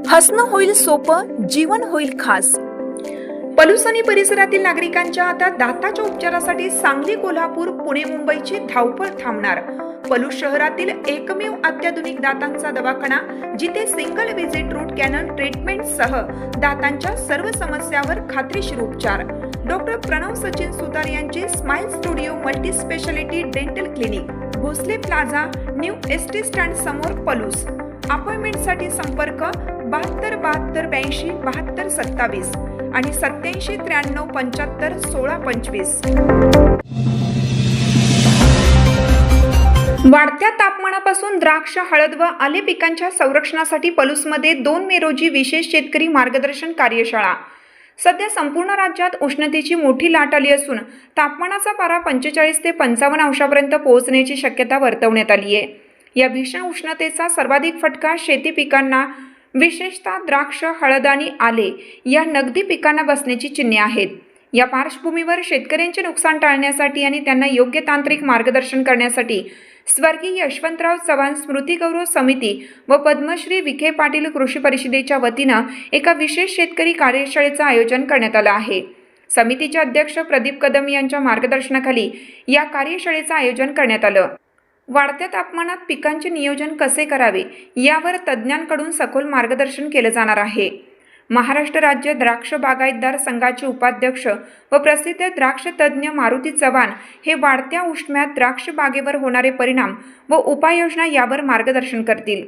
हसणं होईल सोपं, जीवन होईल खास। पलूस आणि परिसरातील नागरिकांच्या आता दाताच्या उपचारासाठी सांगली, कोल्हापूर, पुणे, मुंबईची धावपळ थांबणार। पलूस शहरातील एकमेव अत्याधुनिक दातांचा दवाखाना, जिथे single visit root canal treatment सह दातांच्या सर्व समस्यावर खात्रीशीर उपचार। डॉक्टर प्रणव सचिन सुतार यांचे smile studio multi speciality dental clinic, Bhosale plaza, new ST stand समोर, पलूस। अपॉइंटमेंटसाठी संपर्क 72 72 82 72 27 आणि 87 93 75 16 25। वाढत्या तापमानापासून द्राक्ष, हळद व आले पिकांच्या संरक्षणासाठी पलूसमध्ये 2 मे रोजी विशेष शेतकरी मार्गदर्शन कार्यशाळा। सध्या संपूर्ण राज्यात उष्णतेची मोठी लाट आली असून तापमानाचा पारा 45 ते 55 अंशापर्यंत पोहोचण्याची शक्यता वर्तवण्यात आली आहे। या भीषण उष्णतेचा सर्वाधिक फटका शेती पिकांना, विशेषतः द्राक्ष, हळद आणि आले या नगदी पिकांना बसण्याची चिन्हे आहेत। या पार्श्वभूमीवर शेतकऱ्यांचे नुकसान टाळण्यासाठी आणि त्यांना योग्य तांत्रिक मार्गदर्शन करण्यासाठी स्वर्गीय यशवंतराव चव्हाण स्मृती गौरव समिती व पद्मश्री विखे पाटील कृषी परिषदेच्या वतीनं एका विशेष शेतकरी कार्यशाळेचं आयोजन करण्यात आलं आहे। समितीचे अध्यक्ष प्रदीप कदम यांच्या मार्गदर्शनाखाली या कार्यशाळेचं आयोजन करण्यात आलं। वाढत्या तापमानात पिकांचे नियोजन कसे करावे यावर तज्ज्ञांकडून सखोल मार्गदर्शन केलं जाणार आहे। महाराष्ट्र राज्य द्राक्ष बागायतदार संघाचे उपाध्यक्ष व प्रसिद्ध द्राक्ष तज्ज्ञ मारुती चव्हाण हे वाढत्या उष्म्यात द्राक्ष बागेवर होणारे परिणाम व उपाययोजना यावर मार्गदर्शन करतील।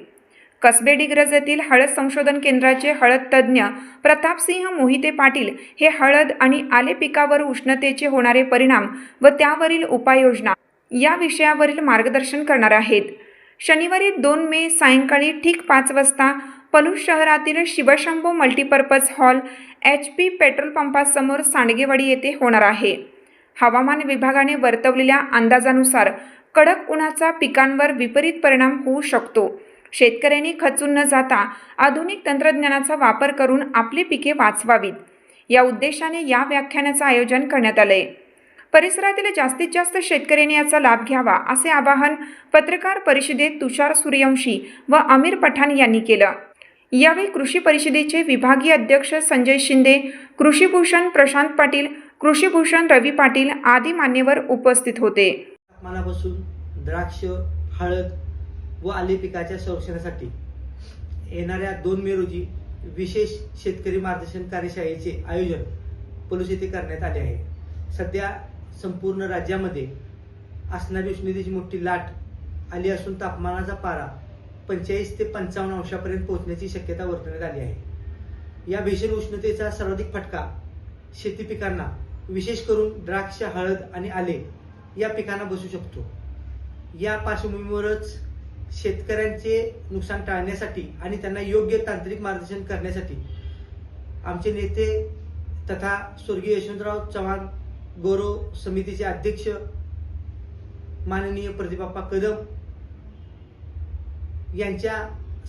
कसबे डिग्रज येथील हळद संशोधन केंद्राचे हळद तज्ज्ञ प्रतापसिंह मोहिते पाटील हे हळद आणि आले पिकावर उष्णतेचे होणारे परिणाम व त्यावरील उपाययोजना या विषयावरील मार्गदर्शन करणार आहेत। शनिवारी 2 मे सायंकाळी ठीक 5 वाजता पलूस शहरातील Shivshambho multipurpose hall HP petrol पंपासमोर सांडगेवाडी येथे होणार आहे। हवामान विभागाने वर्तवलेल्या अंदाजानुसार कडक उन्हाचा पिकांवर विपरीत परिणाम होऊ शकतो। शेतकऱ्यांनी खचून न जाता आधुनिक तंत्रज्ञानाचा वापर करून आपली पिके वाचवावीत, या उद्देशाने या व्याख्यानाचे आयोजन करण्यात आले। परिसरातील जास्तीत जास्त शेतकऱ्यांनी याचा लाभ घ्यावा असे आवाहन पत्रकार परिषदेत तुषार सूर्यवंशी व आमिर पठाण यांनी केलं। यावेळी कृषी परिषदेचे विभागीय अध्यक्ष संजय शिंदे, कृषीभूषण प्रशांत पाटील, कृषीभूषण रवी पाटील आदी मान्यवर उपस्थित होते। तापमानापासून द्राक्ष, हळद व आले पिकाच्या संरक्षणासाठी येणाऱ्या 2 मे रोजी विशेष शेतकरी मार्गदर्शन कार्यशाळेचे आयोजन पलूस येथे करण्यात आले आहे। सध्या संपूर्ण राज्यामध्ये असणारी उष्णतेची मोठी लाट आली असून तापमानाचा पारा 45 ते 55 अंशापर्यंत पोहोचण्याची शक्यता वर्तवण्यात आली आहे। या भीषण उष्णतेचा सर्वाधिक फटका शेती पिकांना, विशेष करून द्राक्ष, हळद आणि आले या पिकांना बसू शकतो। या पार्श्वभूमीवरच शेतकऱ्यांचे नुकसान टाळण्यासाठी आणि त्यांना योग्य तांत्रिक मार्गदर्शन करण्यासाठी आमचे नेते तथा स्वर्गीय यशवंतराव चव्हाण गौरव समितीचे अध्यक्ष माननीय प्रदीपप्पा कदम यांच्या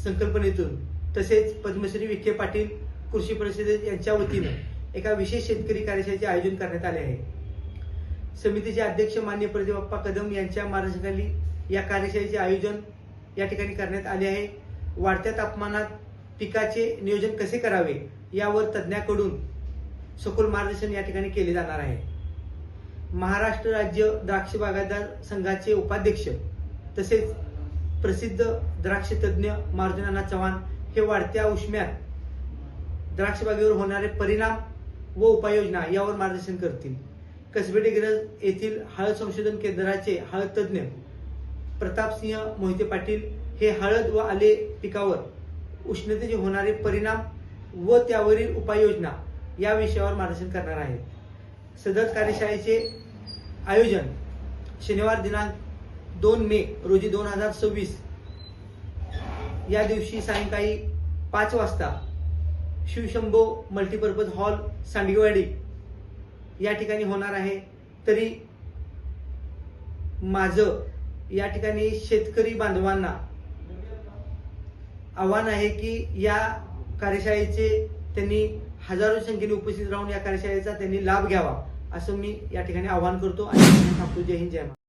संकल्पनेतून तसेच पद्मश्री विखे पाटील कृषी परिषदे यांच्या वतीनं एका विशेष शेतकरी कार्यशाळेचे आयोजन करण्यात आले आहे। समितीचे अध्यक्ष माननीय प्रदीपप्पा कदम यांच्या मार्गदर्शनाखाली या कार्यशाळेचे आयोजन या ठिकाणी करण्यात आले आहे। वाढत्या तापमानात पिकाचे नियोजन कसे करावे यावर तज्ज्ञांकडून सखोल मार्गदर्शन या ठिकाणी केले जाणार आहे। महाराष्ट्र राज्य द्राक्ष बागायतदार संघाचे उपाध्यक्ष तसेच प्रसिद्ध द्राक्ष तज्ज्ञ मारुती चव्हाण हे वाढत्या उष्म्यात द्राक्ष बागेवर होणारे परिणाम व उपाययोजना यावर मार्गदर्शन करतील। कसबे डिग्रज येथील हळद संशोधन केंद्राचे हळद तज्ज्ञ प्रतापसिंह मोहिते पाटील हे हळद व आले पिकावर उष्णतेचे होणारे परिणाम व त्यावरील उपाययोजना या विषयावर मार्गदर्शन करणार आहेत। सदर कार्यशाळेचे आयोजन शनिवार दिनांक 2 मे रोजी 2026 या दिवशी सायंकाळी 5 वाजता शिवशंभो मल्टीपर्पज हॉल सांडगेवाडी या ठिकाणी होणार आहे। तरी माझं या ठिकाणी शेतकरी बांधवांना आव्हान आहे की या कार्यशाळेचे त्यांनी हजारो संख्येने उपस्थित राहून या कार्यशाळेचा त्यांनी लाभ घ्यावा असं मी या ठिकाणी आवाहन करतो आणि जय हिंद, जय महाराष्ट्र।